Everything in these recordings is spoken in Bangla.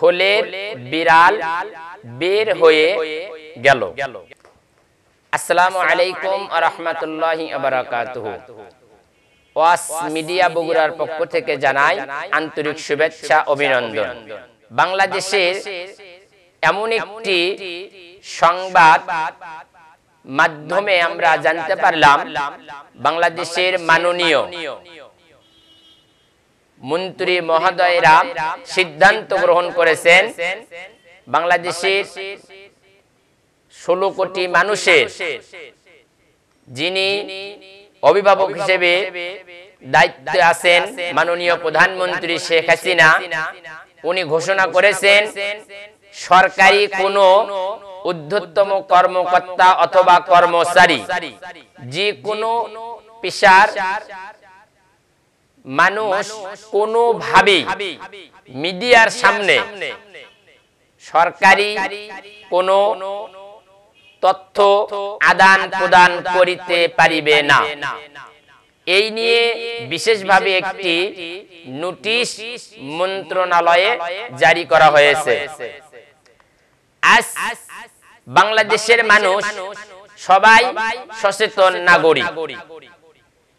খোলের বিড়াল বের হয়ে গেল। আসসালামু আলাইকুম ওয়া রাহমাতুল্লাহি ওয়া বারাকাতুহু। ওয়াস মিডিয়া বগুড়ার পক্ষ থেকে জানাই আন্তরিক শুভেচ্ছা অভিনন্দন। বাংলাদেশের এমন একটি সংবাদ মাধ্যমে আমরা জানতে পারলাম, বাংলাদেশের মাননীয় মন্ত্রী মহোদয়রা সিদ্ধান্ত গ্রহণ করেছেন বাংলাদেশের 16 কোটি মানুষের যিনি অভিভাবক হিসেবে দায়িত্বে আছেন মাননীয় প্রধানমন্ত্রী শেখ হাসিনা, উনি ঘোষণা করেছেন সরকারি কোনো ঊর্ধ্বতম কর্মকর্তা অথবা কর্মচারী, যে কোনো পেশার মানুষ কোনোভাবেই মিডিয়ার সামনে সরকারি কোনো তথ্য আদান প্রদান করিতে পারিবে না। এই নিয়ে বিশেষভাবে একটি নোটিশ মন্ত্রণালয়ে জারি করা হয়েছে। আজ বাংলাদেশের মানুষ সবাই সচেতন নাগরিক।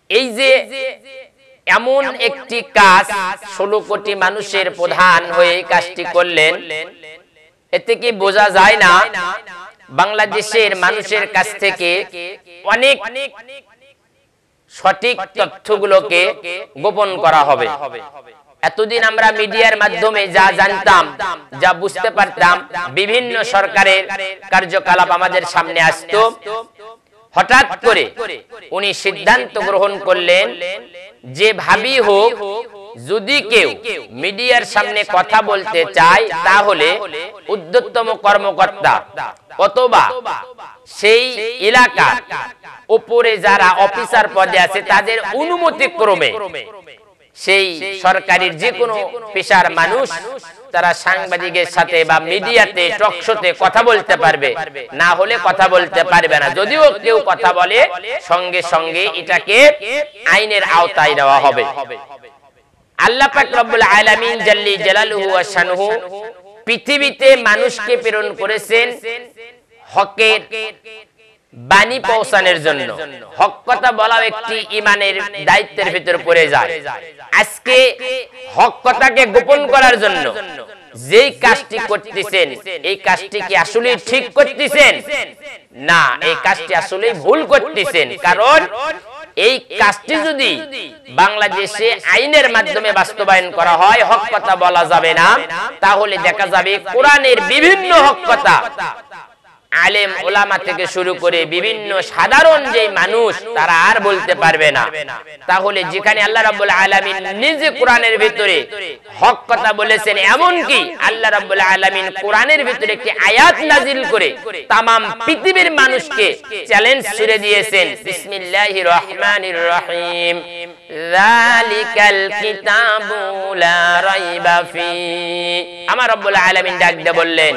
এই যে এমন একটি কাজ 16 কোটি মানুষের প্রধান হয়ে কাজটি করলেন, এতে কি বোঝা যায় না বাংলাদেশের মানুষের কাছ থেকে অনেক সঠিক তথ্যগুলোকে গোপন করা হবে। এতদিন আমরা মিডিয়ার মাধ্যমে যা জানতাম, যা বুঝতে পারতাম, বিভিন্ন সরকারের কার্যকলাপ আমাদের সামনে আসতো, হঠাৎ করে উনি সিদ্ধান্ত গ্রহণ করলেন যে ভাবি হোক, যদি কেউ মিডিয়ার সামনে কথা বলতে চায় তাহলে ঊর্ধ্বতম কর্মকর্তা অথবা সেই এলাকা উপরে যারা অফিসার পদে আছে তাদের অনুমতি ক্রমে সেই সরকারের যে কোনো পেশার মানুষ তারা সাংবাদিকের সাথে বা মিডিয়াতে টকশোতে কথা বলতে পারবে, না হলে কথা বলতে পারবে না। যদিও কেউ কথা বলে সঙ্গে সঙ্গে এটাকে আইনের আওতায় দেওয়া হবে। আল্লাহ পাক রব্বুল আলামিন জাল্লি জালালুহু ওয়া শানুহু পৃথিবীতে মানুষকে প্রেরণ করেছেন হকের বাণী পৌঁছানোর জন্য। হক কথা বলাও একটি ঈমানের দায়িত্বের ভিতর পড়ে যায়। আজকে হক কথাকে গোপন করার জন্য যেই কাজটি করতেছেন, এই কাজটি কি আসলে ঠিক করতেছেন? না, এই কাজটি আসলে ভুল করতেছেন। কারণ এই কাজটি যদি বাংলাদেশে আইনের মাধ্যমে বাস্তবায়ন করা হয়, হক কথা বলা যাবে না, তাহলে দেখা যাবে কোরআনের বিভিন্ন হক কথা আলেম ওলামা থেকে শুরু করে বিভিন্ন সাধারণ যে মানুষ তারা আর বলতে পারবে না। তাহলে যেখানে আল্লাহ রাব্বুল আলামিন নিজে কোরআনের ভিতরে হক কথা বলেছেন, এমন কি আল্লাহ রাব্বুল আলামিন কোরআনের ভিতরে একটি আয়াত নাজিল করে তাম পৃথিবীর মানুষকে চ্যালেঞ্জ ছুড়ে দিয়েছেন, বিসমিল্লাহির রহমানির রহিম, যালিকাল কিতাবু লা রাইবা ফি। আমার রব্বুল আলামিন ডাক দিয়ে বললেন,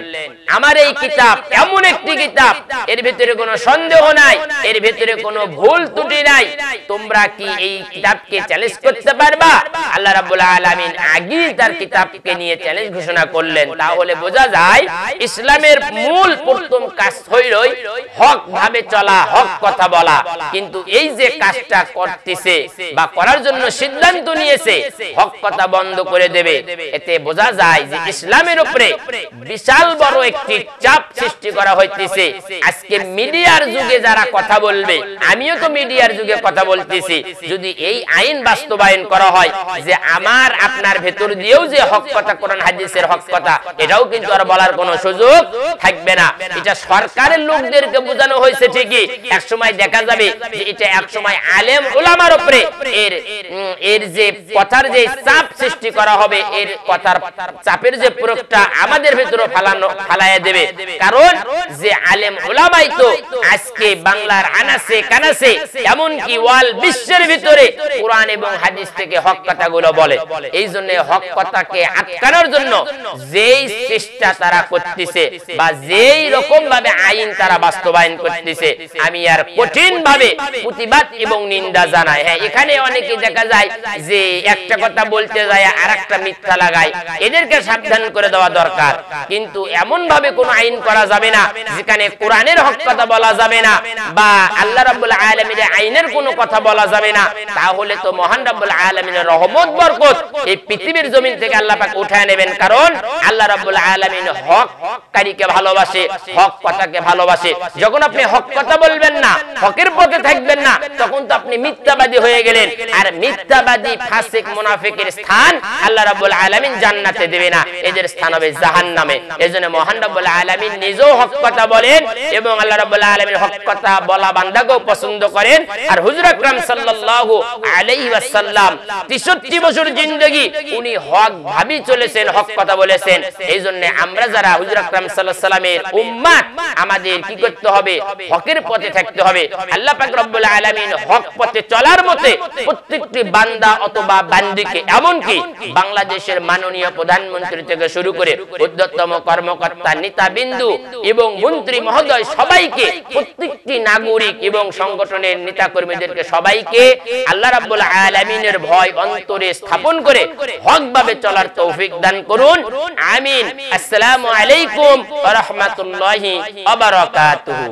আমার এই কিতাব এমন একটি কিতাব, এর ভিতরে কোনো সন্দেহ নাই, এর ভিতরে কোনো ভুল ত্রুটি নাই। তোমরা কি এই কিতাবকে চ্যালেঞ্জ করতে পারবা? আল্লাহ রাব্বুল আলামিন আগেই তার কিতাবকে নিয়ে চ্যালেঞ্জ ঘোষণা করলেন। তাহলে বোঝা যায় ইসলামের মূল প্রথম কাজ হইল হক ভাবে চলা, হক কথা বলা। কিন্তু এই যে কাজটা করতেছে বা করার জন্য সিদ্ধান্ত নিয়েছে হক কথা বন্ধ করে দেবে, এতে বোঝা যায় যে ইসলামের উপরে বিশাল বড় একটি চাপ সৃষ্টি করা হয়েছে। আজকে মিডিয়ার যুগে যারা কথা বলবে, আমিও তো মিডিয়ার যুগে কথা বলতেছি, যদি এই আইন বাস্তবায়ন করা হয় যে আমার আপনার ভেতর দিয়েও যে হক কথা, কোরআন হাদিসের হক কথা, এটাও কিন্তু আর বলার কোনো সুযোগ থাকবে না। এটা সরকারের লোকদেরকে বোঝানো হয়েছে ঠিকই, এক সময় দেখা যাবে যে এটা এক সময় আলেম ওলামার উপরে এর যে কথার যে চাপ সৃষ্টি করা হবে, এর কথার চাপের যে প্রয়োগটা আমাদের ভেতরে ফালাইয়া দেবে। কারণ যে আলেম উলামাই তো আজকে বাংলার আনাসে কানাসে এমন কি ওয়াল বিশ্বের ভিতরে কোরআন এবং হাদিস থেকে হক কথাগুলো বলে। এই জন্য হক কথাকে আটকানোর জন্য যেই চেষ্টা তারা করতেছে বা যেই রকম ভাবে আইন তারা বাস্তবায়ন করতেছে, আমি আর কঠিন ভাবে প্রতিবাদ এবং নিন্দা জানাই। হ্যাঁ, এখানে অনেকে দেখা যায় যে একটা কথা বলতে যায় আর একটা মিথ্যা লাগায়, এদেরকে সাবধান করে দেওয়া দরকার। কিন্তু এমন ভাবে কোনো আইন করা যাবে না যেখানে কোরআনের হক কথা বলা যাবে না বা আল্লাহ রাব্বুল আলামিনের আইনের কোনো কথা বলা যাবে না। তাহলে তো মহান রাব্বুল আলামিনের রহমত বরকত এই পৃথিবীর জমিন থেকে আল্লাহ পাক উঠায় নেবেন। কারণ আল্লাহ রাব্বুল আলামিন হককারীকে ভালোবাসে, হক কথাকে ভালোবাসে। যখন আপনি হক কথা বলবেন না, হকের পথে থাকবেন না, তখন তো আপনি মিথ্যাবাদী হয়ে গেলেন। আর মিথ্যাবাদী ফাসিক মুনাফিকের স্থান আল্লাহ রাব্বুল আলামিন জান্নাতে দেবে না, এদের স্থান হবে জাহান্নামে। এজন্য মহান রাব্বুল আলামিন নিজেও হক কথা বলেন এবং আল্লাহ রাব্বুল আলামিন হক কথা বলা বান্দাকেও পছন্দ করেন। আর হুজুর আকরাম সাল্লাল্লাহু আলাইহি ওয়াসাল্লাম 63 বছর জিন্দেগি উনি হক ভাবি চলেছেন, হক কথা বলেছেন। এইজন্য আমরা যারা হুজুর আকরাম সাল্লাল্লাহু আলাইহি ওয়াসাল্লামের উম্মত, আমাদের কি করতে হবে? হকের পথে থাকতে হবে। আল্লাহ পাক রব্বুল আলামিন হক পথে চলার মতে প্রত্যেকটি বান্দা অথবা বান্দিকে, এমনকি বাংলাদেশের মাননীয় প্রধানমন্ত্রী থেকে শুরু করে ঊর্ধ্বতম কর্মকর্তা, নেতা বিন্দু এবং মন্ত্রী মহোদয় সবাইকে, প্রত্যেকটি নাগরিক এবং সংগঠনের নেতা কর্মীদেরকে সবাইকে আল্লাহ রাব্বুল আলামিনের ভয় অন্তরে স্থাপন করে হকভাবে চলার তৌফিক দান করুন। আমিন। আসসালামু আলাইকুম ওয়া রাহমাতুল্লাহি ওয়া বারাকাতুহু।